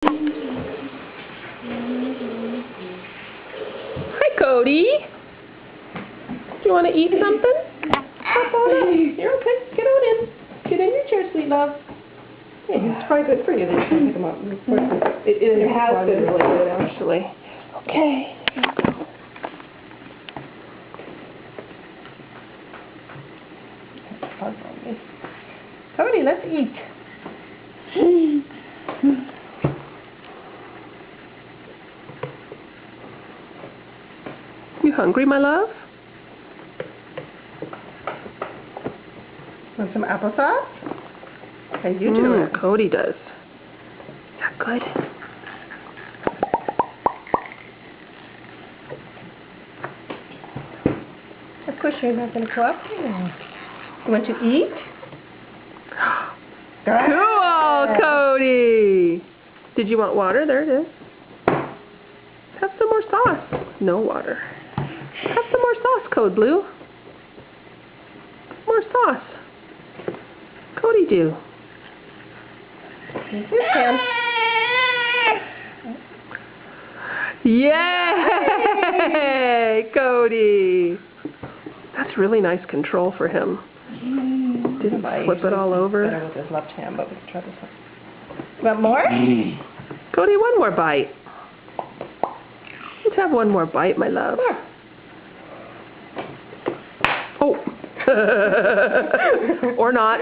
Hi, Cody. Do you want to eat something? Hop on up. You're okay. Get on in. Get in your chair, sweet love. Yeah, it's probably good for you that you can pick him up. It has been really good, actually. Okay. Here you go. Cody, let's eat. You hungry, my love? Want some applesauce? How you doing? Cody does. Is that good? Of course you're not going to go up here. You want to eat? Cool, Cody! Did you want water? There it is. Have some more sauce. No water. Have some more sauce, Code Blue. More sauce. Cody do. You can. Yay! Cody! That's really nice control for him. Didn't flip it all over. Better with his left hand, but we can try this one. Want more? Cody, one more bite. Let's have one more bite, my love. Oh. Or not.